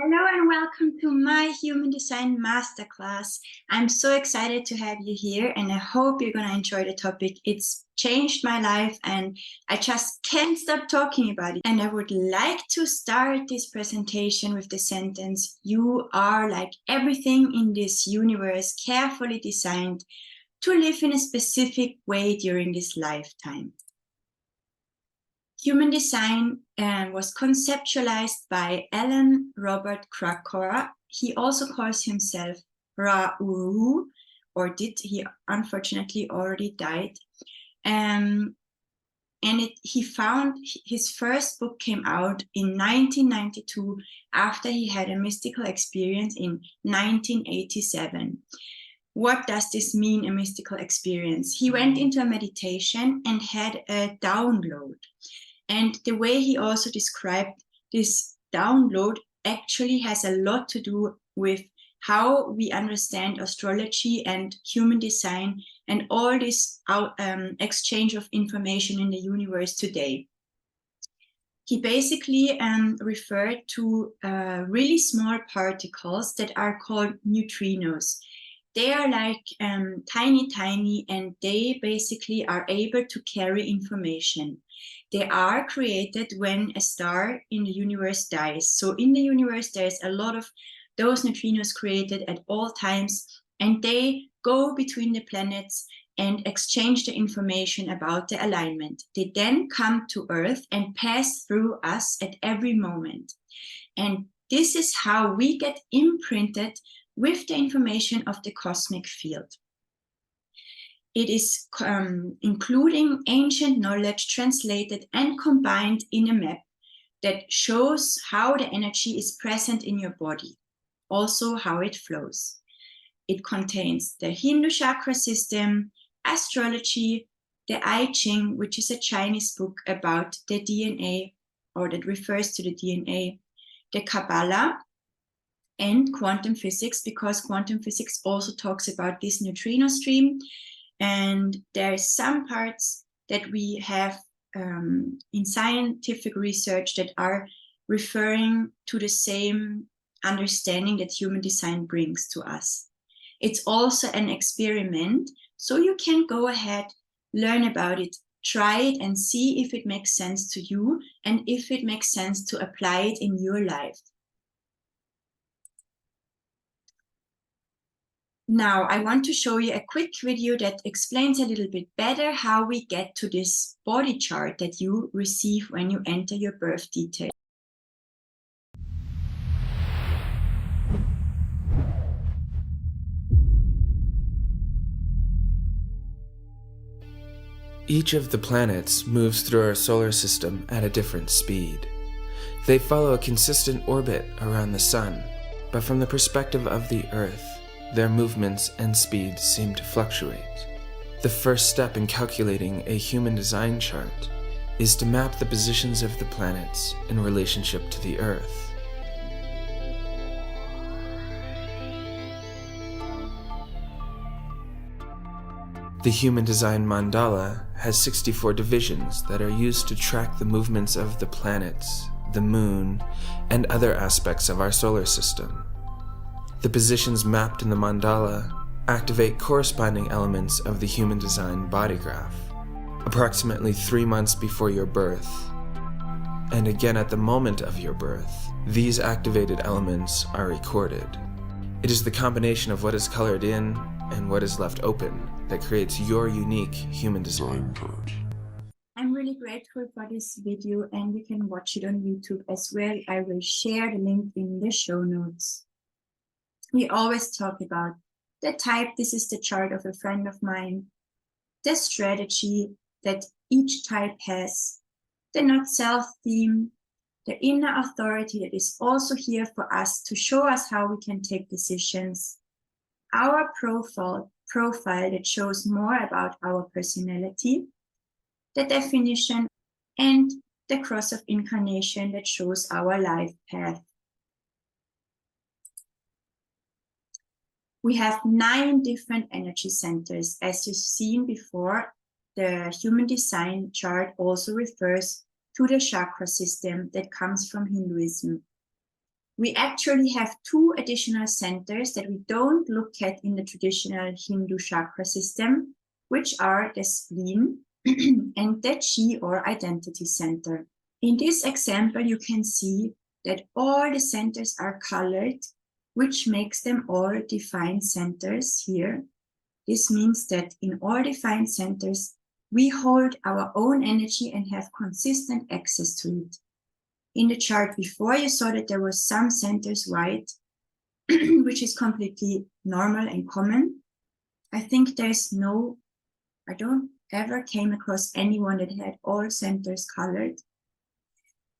Hello and welcome to my Human Design Masterclass. I'm so excited to have you here and I hope you're going to enjoy the topic. It's changed my life and I just can't stop talking about it. And I would like to start this presentation with the sentence, "You are like everything in this universe, carefully designed to live in a specific way during this lifetime." Human design was conceptualized by Alan Robert Krakauer. He also calls himself Ra-Uru, or did. He unfortunately already died. He found his first book came out in 1992 after he had a mystical experience in 1987. What does this mean, a mystical experience? He went into a meditation and had a download. And the way he also described this download actually has a lot to do with how we understand astrology and human design and all this exchange of information in the universe today. He basically referred to really small particles that are called neutrinos. They are like tiny, and they basically are able to carry information. They are created when a star in the universe dies. So in the universe, there's a lot of those neutrinos created at all times, and they go between the planets and exchange the information about the alignment. They then come to Earth and pass through us at every moment. And this is how we get imprinted with the information of the cosmic field. It is including ancient knowledge translated and combined in a map that shows how the energy is present in your body, also how it flows. It contains the Hindu chakra system, astrology, the I Ching, which is a Chinese book about the DNA, or that refers to the DNA, the Kabbalah, and quantum physics, because quantum physics also talks about this neutrino stream. And there are some parts that we have in scientific research that are referring to the same understanding that human design brings to us. It's also an experiment, so you can go ahead, learn about it, try it, and see if it makes sense to you and if it makes sense to apply it in your life. Now, I want to show you a quick video that explains a little bit better how we get to this body chart that you receive when you enter your birth details. Each of the planets moves through our solar system at a different speed. They follow a consistent orbit around the Sun, but from the perspective of the Earth, their movements and speeds seem to fluctuate. The first step in calculating a human design chart is to map the positions of the planets in relationship to the Earth. The human design mandala has 64 divisions that are used to track the movements of the planets, the moon, and other aspects of our solar system. The positions mapped in the mandala activate corresponding elements of the human design body graph, approximately 3 months before your birth, and again at the moment of your birth. These activated elements are recorded. It is the combination of what is colored in and what is left open that creates your unique human design chart. I'm really grateful for this video, and you can watch it on YouTube as well. I will share the link in the show notes. We always talk about the type. This is the chart of a friend of mine, the strategy that each type has, the not self theme, the inner authority that is also here for us to show us how we can take decisions, our profile that shows more about our personality, the definition, and the cross of incarnation that shows our life path. We have 9 different energy centers. As you've seen before, the human design chart also refers to the chakra system that comes from Hinduism. We actually have 2 additional centers that we don't look at in the traditional Hindu chakra system, which are the spleen and the chi or identity center. In this example, you can see that all the centers are colored, which makes them all defined centers here. This means that in all defined centers, we hold our own energy and have consistent access to it. In the chart before, you saw that there were some centers white, which is completely normal and common. I think I don't ever came across anyone that had all centers colored.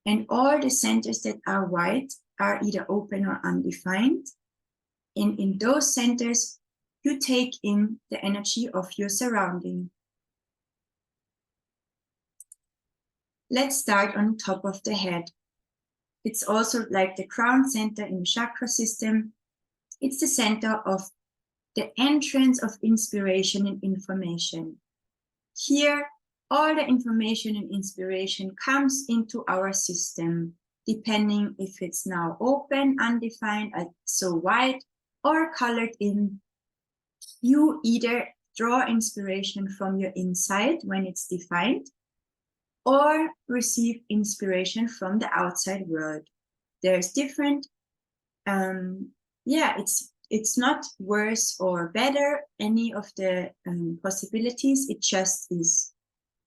And all the centers that are white are either open or undefined. And in those centers, you take in the energy of your surrounding. Let's start on top of the head. It's also like the crown center in the chakra system. It's the center of the entrance of inspiration and information. Here, all the information and inspiration comes into our system, depending if it's now open, undefined, so white, or colored in. You either draw inspiration from your inside when it's defined, or receive inspiration from the outside world. There's different, it's not worse or better, any of the possibilities, it just is.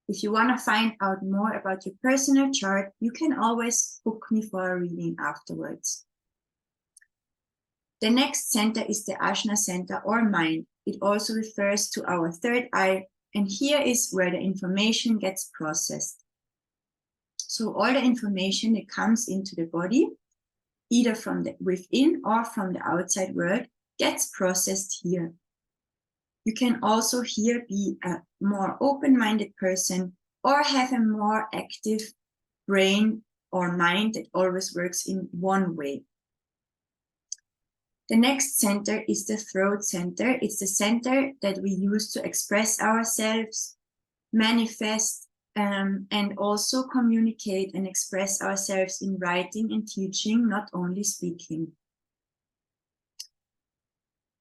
If you want to find out more about your personal chart, you can always book me for a reading afterwards. The next center is the Ajna center or mind. It also refers to our third eye, and here is where the information gets processed. So all the information that comes into the body, either from the within or from the outside world, gets processed here. You can also here be a more open-minded person or have a more active brain or mind that always works in one way. The next center is the throat center. It's the center that we use to express ourselves, manifest, and also communicate and express ourselves in writing and teaching, not only speaking.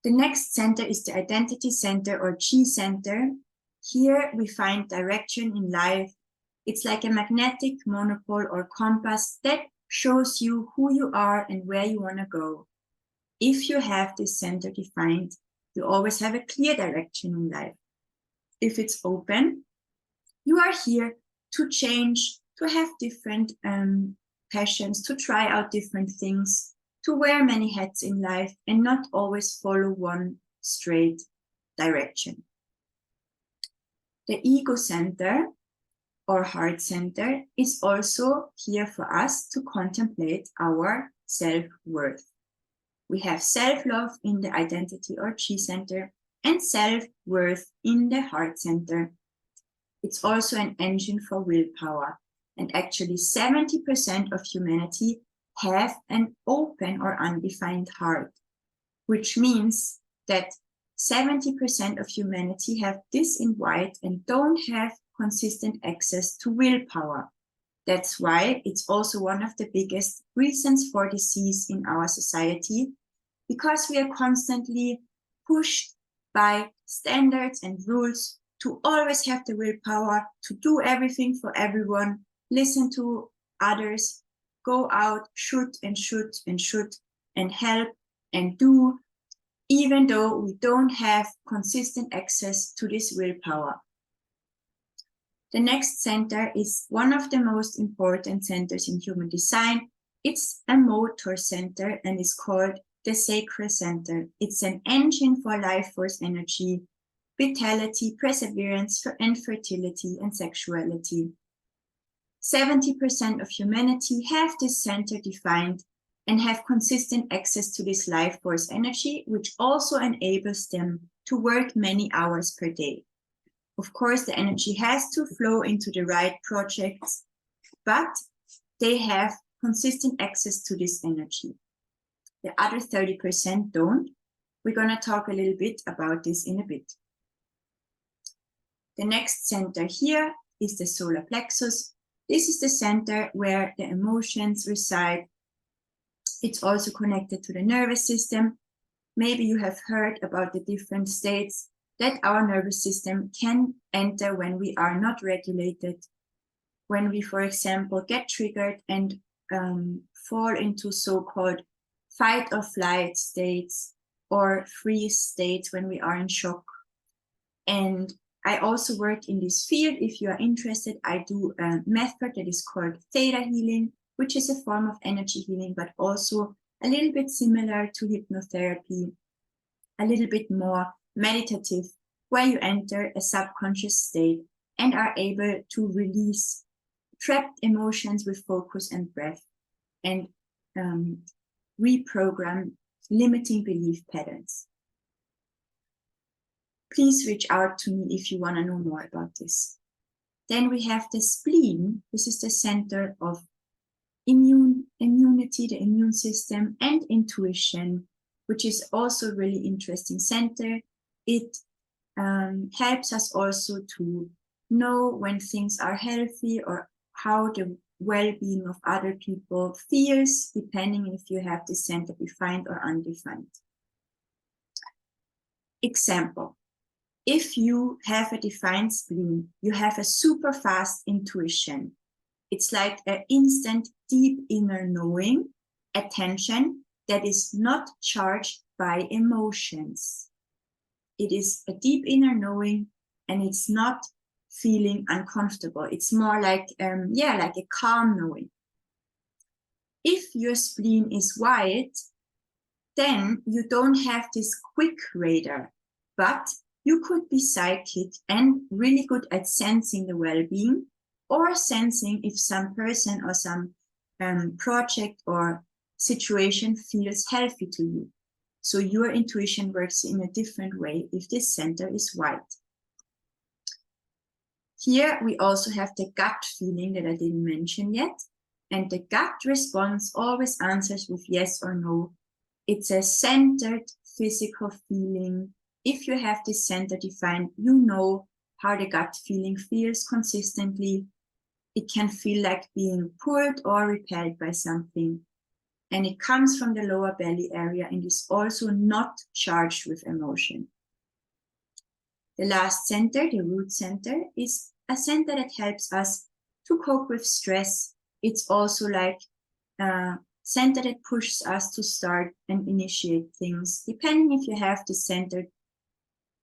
The next center is the identity center or chi center. Here we find direction in life. It's like a magnetic monopole or compass that shows you who you are and where you want to go. If you have this center defined, you always have a clear direction in life. If it's open, you are here to change, to have different passions, to try out different things, to wear many hats in life and not always follow one straight direction. The ego center or heart center is also here for us to contemplate our self-worth. We have self-love in the identity or chi center and self-worth in the heart center. It's also an engine for willpower. And actually 70% of humanity have an open or undefined heart, which means that 70% of humanity have this in white and don't have consistent access to willpower. That's why it's also one of the biggest reasons for disease in our society, because we are constantly pushed by standards and rules to always have the willpower to do everything for everyone, listen to others, go out, shoot and help and do, even though we don't have consistent access to this willpower. The next center is one of the most important centers in human design. It's a motor center and is called the sacral center. It's an engine for life force energy, vitality, perseverance, and fertility and sexuality. 70% of humanity have this center defined and have consistent access to this life force energy, which also enables them to work many hours per day. Of course, the energy has to flow into the right projects, but they have consistent access to this energy. The other 30% don't. We're going to talk a little bit about this in a bit. The next center here is the solar plexus. This is the center where the emotions reside. It's also connected to the nervous system. Maybe you have heard about the different states that our nervous system can enter when we are not regulated, when we, for example, get triggered and fall into so-called fight or flight states or freeze states when we are in shock. And I also work in this field. If you are interested, I do a method that is called theta healing, which is a form of energy healing, but also a little bit similar to hypnotherapy, a little bit more meditative, where you enter a subconscious state and are able to release trapped emotions with focus and breath and reprogram limiting belief patterns. Please reach out to me if you want to know more about this. Then we have the spleen. This is the center of immunity, the immune system, and intuition, which is also a really interesting center. It helps us also to know when things are healthy or how the well-being of other people feels, depending if you have this center defined or undefined. Example. If you have a defined spleen, you have a super fast intuition. It's like an instant, deep inner knowing, attention that is not charged by emotions. It is a deep inner knowing and it's not feeling uncomfortable. It's more like, like a calm knowing. If your spleen is white, then you don't have this quick radar, but you could be psychic and really good at sensing the well-being or sensing if some person or some project or situation feels healthy to you. So your intuition works in a different way if this center is white. Here we also have the gut feeling that I didn't mention yet. And the gut response always answers with yes or no. It's a centered physical feeling. If you have this center defined, you know how the gut feeling feels consistently. It can feel like being pulled or repelled by something. And it comes from the lower belly area and is also not charged with emotion. The last center, the root center, is a center that helps us to cope with stress. It's also like a center that pushes us to start and initiate things. Depending if you have this center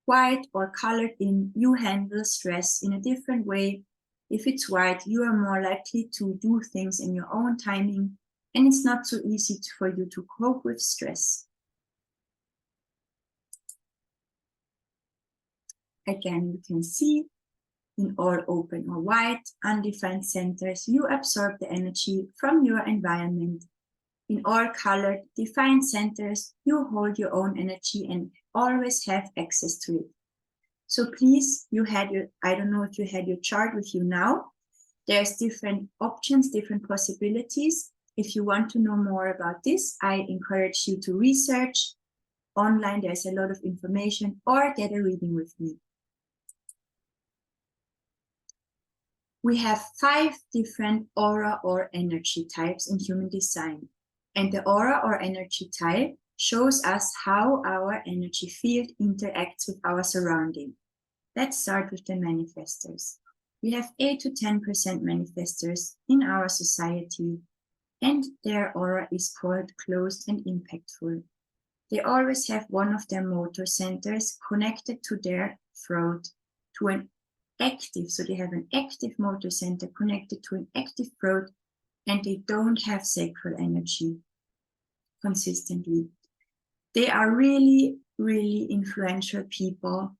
white or colored in, you handle stress in a different way. If it's white, you are more likely to do things in your own timing, and it's not so easy for you to cope with stress. Again, you can see in all open or white, undefined centers, you absorb the energy from your environment. In all colored, defined centers, you hold your own energy and always have access to it. So please, I don't know if you had your chart with you now. There's different options, different possibilities. If you want to know more about this, I encourage you to research online. There's a lot of information, or get a reading with me. We have 5 different aura or energy types in human design. And the aura or energy type shows us how our energy field interacts with our surrounding. Let's start with the manifestors. We have 8 to 10% manifestors in our society, and their aura is called closed and impactful. They always have one of their motor centers connected to their throat, to an active, so they have an active motor center connected to an active throat, and they don't have sacral energy consistently. They are really, really influential people.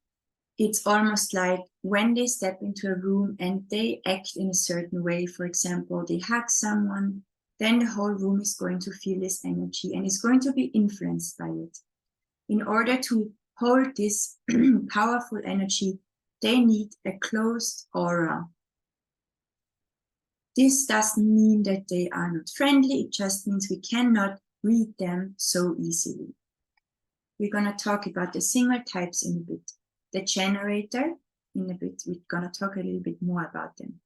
It's almost like when they step into a room and they act in a certain way, for example, they hug someone, then the whole room is going to feel this energy and is going to be influenced by it. In order to hold this powerful energy, they need a closed aura. This doesn't mean that they are not friendly, it just means we cannot read them so easily. We're going to talk about the single types in a bit. The generator, in a bit, we're going to talk a little bit more about them.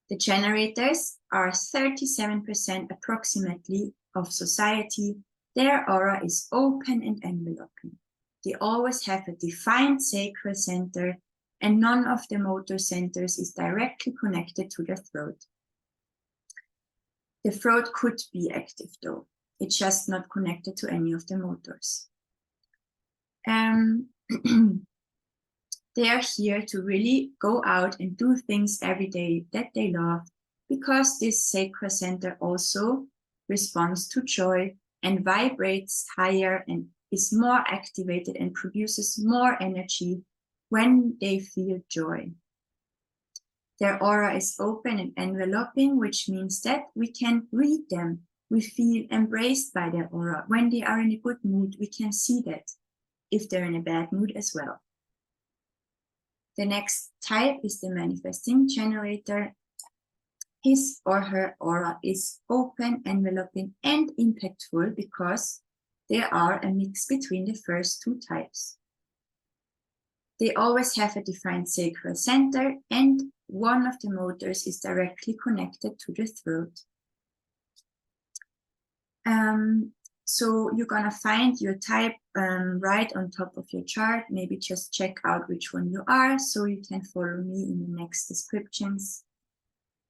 The generators are 37% approximately of society, their aura is open and enveloping. They always have a defined sacral center, and none of the motor centers is directly connected to the throat. The throat could be active though. It's just not connected to any of the motors. They are here to really go out and do things every day that they love, because this sacral center also responds to joy and vibrates higher and is more activated and produces more energy when they feel joy. Their aura is open and enveloping, which means that we can read them. We feel embraced by their aura. When they are in a good mood, we can see that. If they're in a bad mood as well. The next type is the manifesting generator. His or her aura is open, enveloping, and impactful because they are a mix between the first two types. They always have a defined sacral center, and one of the motors is directly connected to the throat. So you're gonna find your type right on top of your chart. Maybe just check out which one you are so you can follow me in the next descriptions.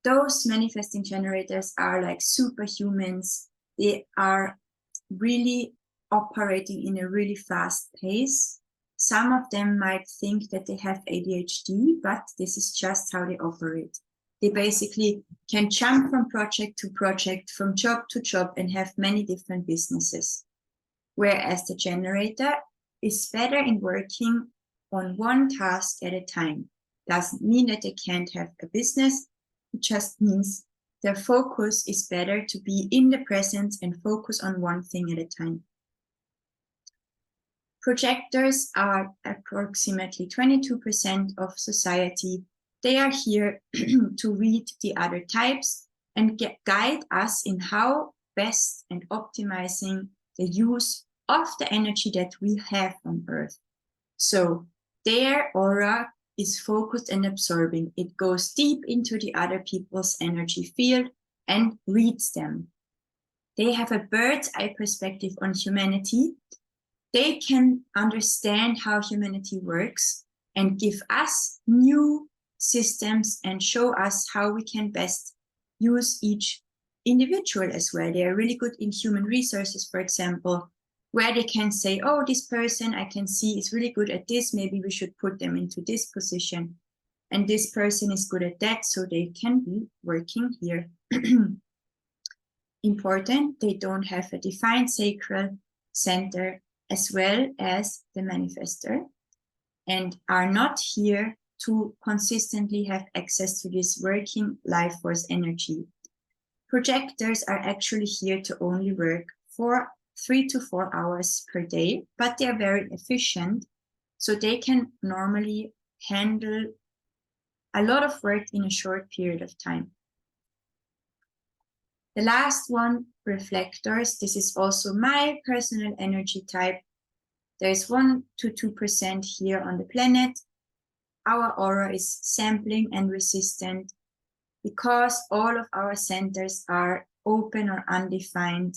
Those manifesting generators are like superhumans. They are really operating in a really fast pace. Some of them might think that they have ADHD, but this is just how they operate. They basically can jump from project to project, from job to job, and have many different businesses. Whereas the generator is better in working on one task at a time. Doesn't mean that they can't have a business. It just means their focus is better to be in the present and focus on one thing at a time. Projectors are approximately 22% of society. They are here to read the other types and guide us in how best and optimizing the use of the energy that we have on Earth. So their aura is focused and absorbing. It goes deep into the other people's energy field and reads them. They have a bird's eye perspective on humanity. They can understand how humanity works and give us new systems and show us how we can best use each individual as well. They are really good in human resources, for example, where they can say, oh, this person I can see is really good at this, maybe we should put them into this position. And this person is good at that, so they can be working here. Important, they don't have a defined sacral center as well as the manifester, and are not here to consistently have access to this working life force energy. Projectors are actually here to only work for 3 to 4 hours per day, but they are very efficient, so they can normally handle a lot of work in a short period of time. The last one, reflectors. This is also my personal energy type. There's 1 to 2% here on the planet. Our aura is sampling and resistant because all of our centers are open or undefined.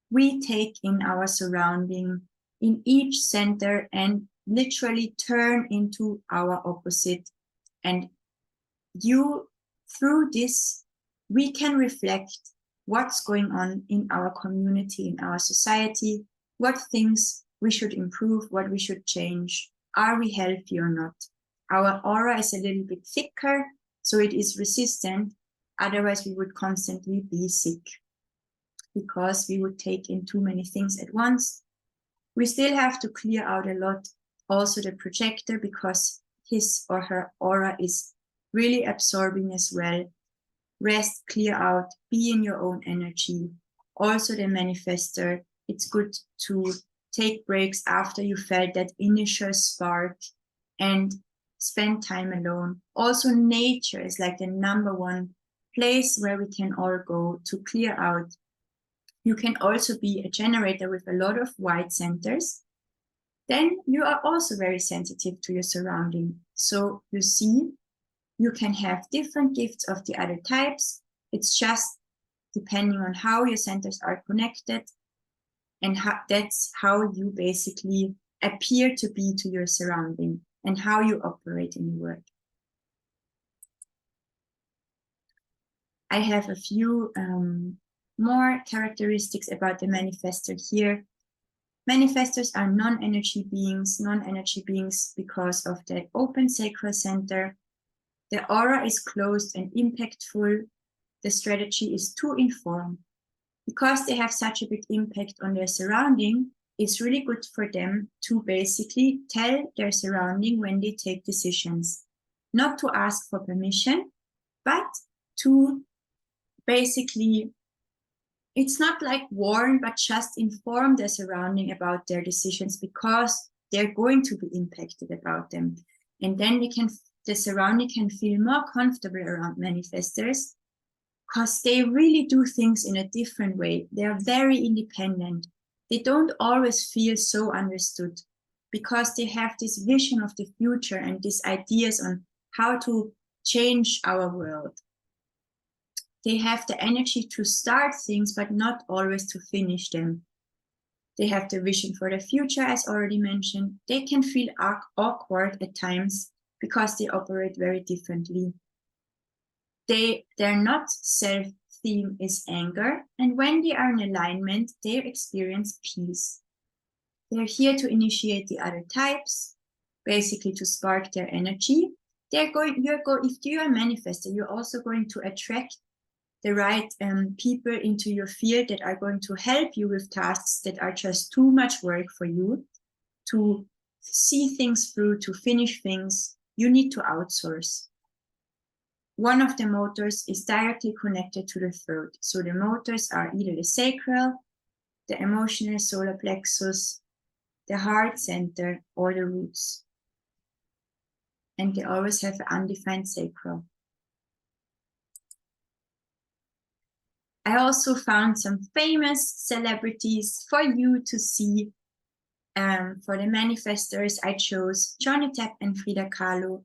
We take in our surrounding in each center and literally turn into our opposite. And through this, we can reflect what's going on in our community, in our society, what things we should improve, what we should change. Are we healthy or not? Our aura is a little bit thicker, so it is resistant. Otherwise, we would constantly be sick because we would take in too many things at once. We still have to clear out a lot, also the projector, because his or her aura is really absorbing as well. Rest, clear out, be in your own energy. Also the manifester, it's good to take breaks after you felt that initial spark and spend time alone. Also nature is like the #1 place where we can all go to clear out. You can also be a generator with a lot of white centers. Then you are also very sensitive to your surrounding. So you see, you can have different gifts of the other types. It's just depending on how your centers are connected, and that's how you basically appear to be to your surrounding and how you operate in the world. I have a few more characteristics about the manifestor here. Manifestors are non-energy beings because of the open sacral center. The aura is closed and impactful. The strategy is to inform. Because they have such a big impact on their surrounding, it's really good for them to basically tell their surrounding when they take decisions. Not to ask for permission, but to basically, it's not like warn, but just inform their surrounding about their decisions, because they're going to be impacted about them. And then the surrounding can feel more comfortable around manifestors, because they really do things in a different way. They are very independent. They don't always feel so understood, because they have this vision of the future and these ideas on how to change our world. They have the energy to start things, but not always to finish them. They have the vision for the future, as already mentioned. They can feel awkward at times because they operate very differently. Their not self-theme is anger, and when they are in alignment, they experience peace. They're here to initiate the other types, basically to spark their energy. If you are a manifestor, you're also going to attract the right people into your field that are going to help you with tasks that are just too much work for you to see things through, to finish things. You need to outsource. One of the motors is directly connected to the throat. So the motors are either the sacral, the emotional solar plexus, the heart center, or the roots. And they always have an undefined sacral. I also found some famous celebrities for you to see. For the manifestors, I chose Johnny Depp and Frida Kahlo.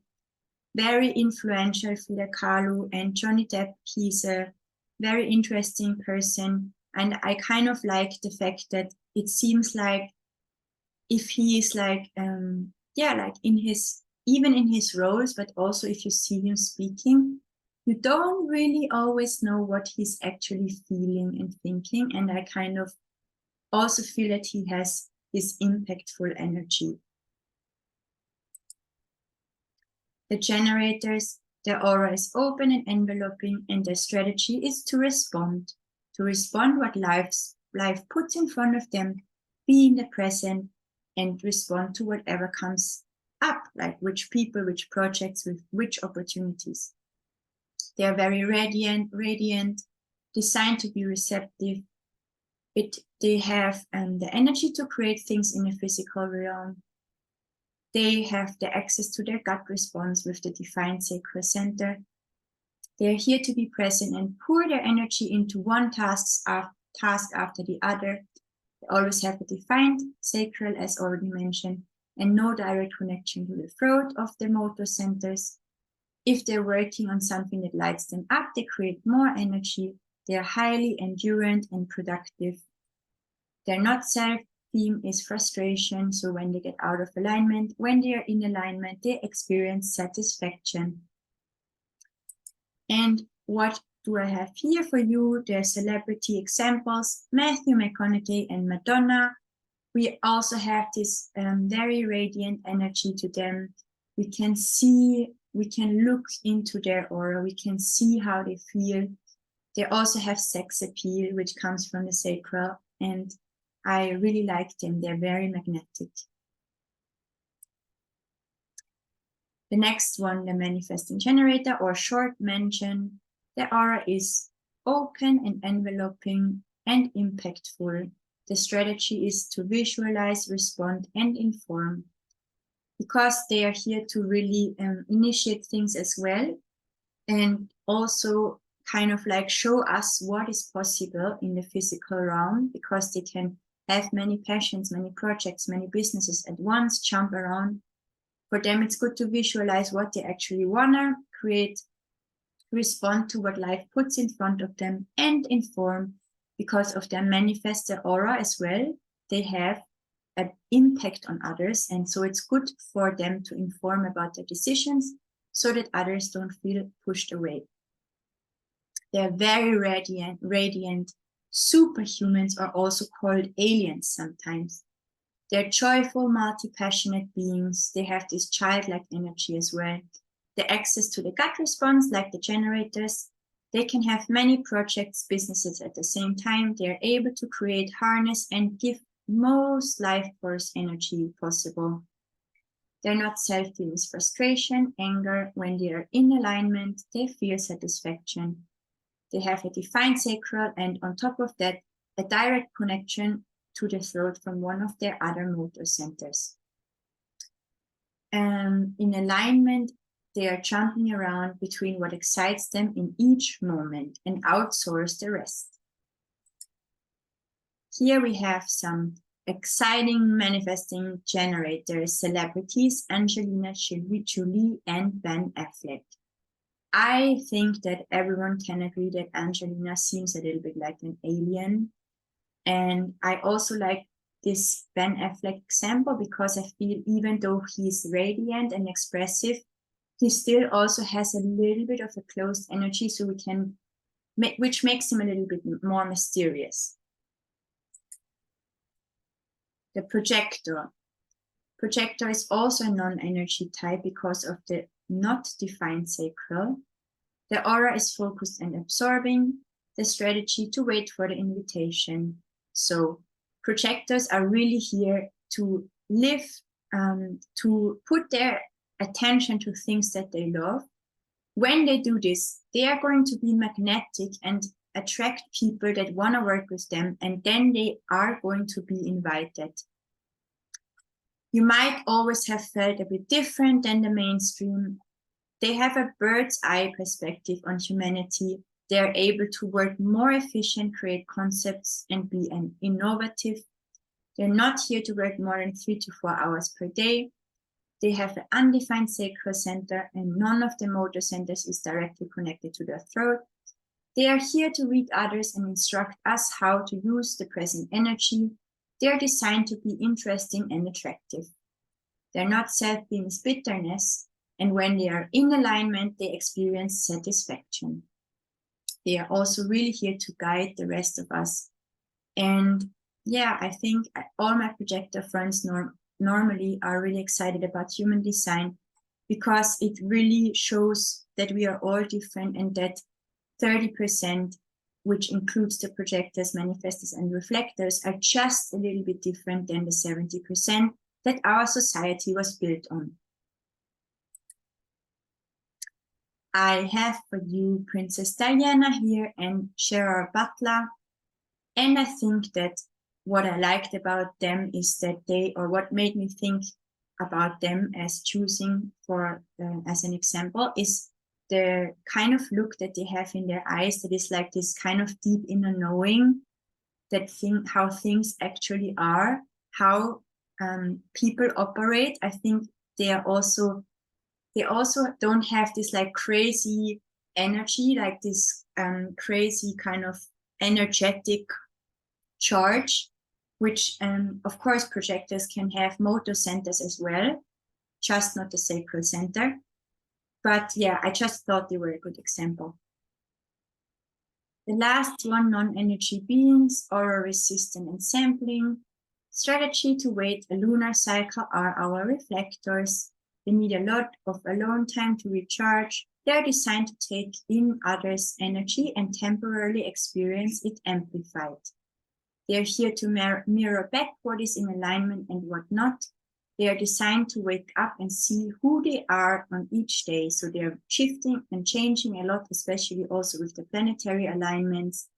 Very influential, Frida Kahlo, and Johnny Depp, he's a very interesting person. And I kind of like the fact that it seems like if he is like even in his roles, but also if you see him speaking, you don't really always know what he's actually feeling and thinking. And I kind of also feel that he has this impactful energy. The generators, their aura is open and enveloping, and their strategy is to respond what life puts in front of them, be in the present, and respond to whatever comes up, like which people, which projects, with which opportunities. They are very radiant, designed to be receptive. They have the energy to create things in the physical realm. They have the access to their gut response with the defined sacral center. They are here to be present and pour their energy into one task after the other. They always have a defined sacral, as already mentioned, and no direct connection to the throat of the motor centers. If they're working on something that lights them up, they create more energy. They are highly endurant and productive. They're not self-theme is frustration. So when they get out of alignment, when they are in alignment, they experience satisfaction. And what do I have here for you? They're celebrity examples, Matthew McConaughey and Madonna. We also have this very radiant energy to them. We can look into their aura. We can see how they feel. They also have sex appeal, which comes from the sacral. And I really like them. They're very magnetic. The next one, the manifesting generator, or short mention, the aura is open and enveloping and impactful. The strategy is to visualize, respond, and inform, because they are here to really initiate things as well, and also kind of like show us what is possible in the physical realm, because they can have many passions, many projects, many businesses at once, jump around. For them, it's good to visualize what they actually want to create respond to what life puts in front of them, and inform because of their manifested aura as well. They have an impact on others, and so it's good for them to inform about their decisions so that others don't feel pushed away. They're very radiant superhumans, are also called aliens sometimes. They're joyful, multi-passionate beings. They have this childlike energy as well. The access to the gut response, like the generators. They can have many projects, businesses at the same time. They're able to create, harness, and give most life force energy possible. They're not self-filled with frustration, anger. When they are in alignment, they feel satisfaction. They have a defined sacral, and on top of that, a direct connection to the throat from one of their other motor centers. In alignment, they are jumping around between what excites them in each moment and outsource the rest. Here we have some exciting manifesting generators, celebrities, Angelina Jolie and Ben Affleck. I think that everyone can agree that Angelina seems a little bit like an alien. And I also like this Ben Affleck example because I feel even though he's radiant and expressive, he still also has a little bit of a closed energy, so we can, which makes him a little bit more mysterious. The projector. Projector is also a non-energy type because of the not defined sacral. The aura is focused and absorbing. The strategy to wait for the invitation. So projectors are really here to live, to put their attention to things that they love. When they do this, they are going to be magnetic and attract people that want to work with them, and then they are going to be invited. You might always have felt a bit different than the mainstream. They have a bird's eye perspective on humanity. They are able to work more efficient, create concepts, and be innovative. They're not here to work more than 3 to 4 hours per day. They have an undefined sacral center, and none of the motor centers is directly connected to their throat. They are here to read others and instruct us how to use the present energy. They are designed to be interesting and attractive. They're not self-being with bitterness, and when they are in alignment, they experience satisfaction. They are also really here to guide the rest of us. And yeah, I think all my projector friends normally are really excited about human design because it really shows that we are all different, and that 30%, which includes the projectors, manifestors, and reflectors, are just a little bit different than the 70% that our society was built on. I have for you Princess Diana here and Gerard Butler. And I think that what I liked about them is that what made me think about them as choosing for, as an example, is the kind of look that they have in their eyes, that is like this kind of deep inner knowing, that how things actually are, how people operate. I think they also don't have this like crazy energy, like this crazy kind of energetic charge, which of course projectors can have motor centers as well, just not the sacral center. But yeah, I just thought they were a good example. The last one, non-energy beings, aura resistant and sampling. Strategy to wait a lunar cycle are our reflectors. They need a lot of alone time to recharge. They're designed to take in others' energy and temporarily experience it amplified. They're here to mirror back what is in alignment and what not. They are designed to wake up and see who they are on each day. So they're shifting and changing a lot, especially also with the planetary alignments.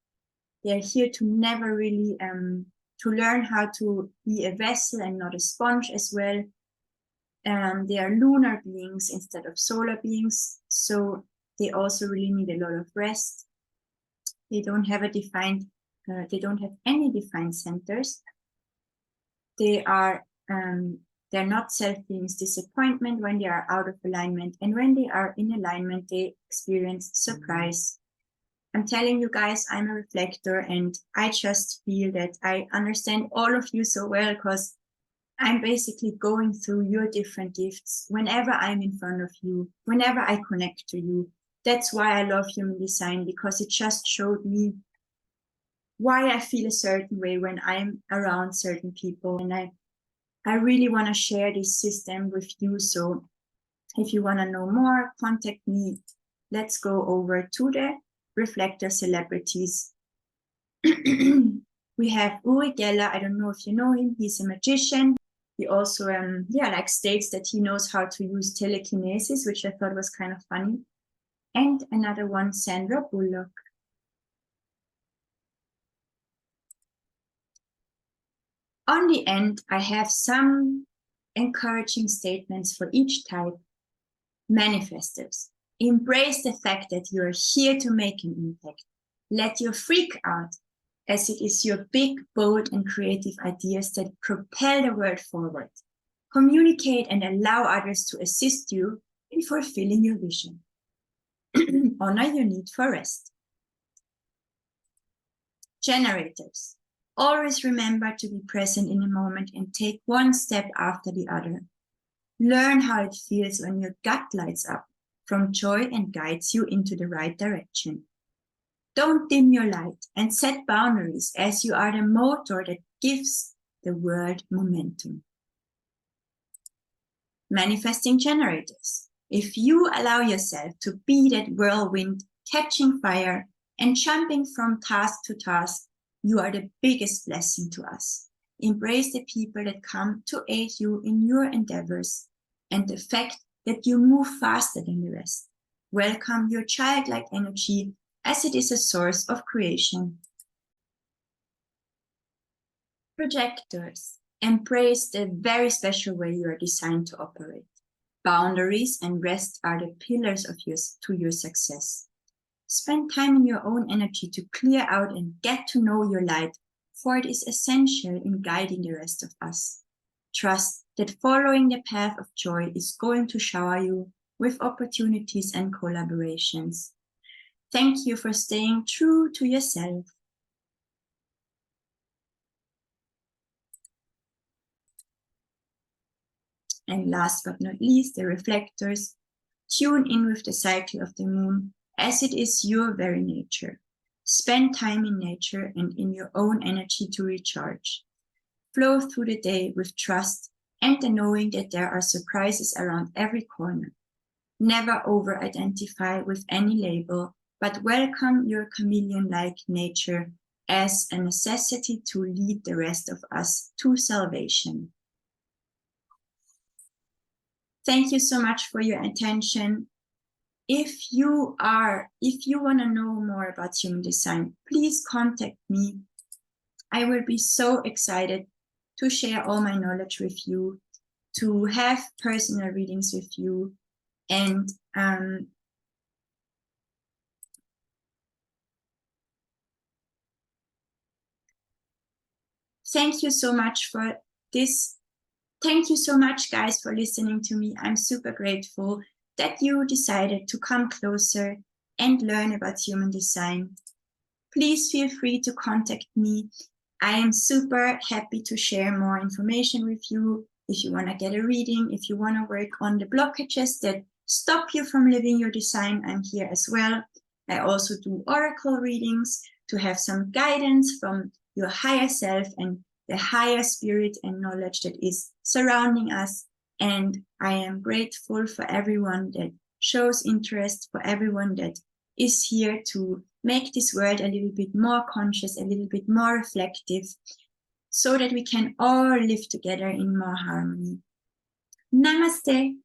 They're here to never really, to learn how to be a vessel and not a sponge as well. They are lunar beings instead of solar beings. So they also really need a lot of rest. They don't have they don't have any defined centers. They are They're not self-feeling disappointment when they are out of alignment, and when they are in alignment, they experience surprise. I'm telling you guys, I'm a reflector, and I just feel that I understand all of you so well, because I'm basically going through your different gifts whenever I'm in front of you, whenever I connect to you. That's why I love human design, because it just showed me why I feel a certain way when I'm around certain people. And I really want to share this system with you. So if you want to know more, contact me. Let's go over to the reflector celebrities. We have Uri Geller. I don't know if you know him. He's a magician. He also states that he knows how to use telekinesis, which I thought was kind of funny. And another one, Sandra Bullock. On the end, I have some encouraging statements for each type. Manifestors, embrace the fact that you are here to make an impact. Let your freak out, as it is your big, bold, and creative ideas that propel the world forward. Communicate and allow others to assist you in fulfilling your vision. Honor your need for rest. Generators, always remember to be present in the moment and take one step after the other. Learn how it feels when your gut lights up from joy and guides you into the right direction. Don't dim your light and set boundaries, as you are the motor that gives the world momentum. Manifesting generators. If you allow yourself to be that whirlwind, catching fire and jumping from task to task, you are the biggest blessing to us. Embrace the people that come to aid you in your endeavors and the fact that you move faster than the rest. Welcome your childlike energy, as it is a source of creation. Projectors, embrace the very special way you are designed to operate. Boundaries and rest are the pillars of your success. Spend time in your own energy to clear out and get to know your light, for it is essential in guiding the rest of us. Trust that following the path of joy is going to shower you with opportunities and collaborations. Thank you for staying true to yourself. And last but not least, the reflectors. Tune in with the cycle of the moon, as it is your very nature. Spend time in nature and in your own energy to recharge. Flow through the day with trust and the knowing that there are surprises around every corner. Never over-identify with any label, but welcome your chameleon-like nature as a necessity to lead the rest of us to salvation. Thank you so much for your attention. If you want to know more about human design, please contact me. I will be so excited to share all my knowledge with you, to have personal readings with you, and thank you so much for this. Thank you so much, guys, for listening to me. I'm super grateful that you decided to come closer and learn about human design. Please feel free to contact me. I am super happy to share more information with you. If you want to get a reading, if you want to work on the blockages that stop you from living your design, I'm here as well. I also do oracle readings to have some guidance from your higher self and the higher spirit and knowledge that is surrounding us. And I am grateful for everyone that shows interest, for everyone that is here to make this world a little bit more conscious, a little bit more reflective, so that we can all live together in more harmony. Namaste.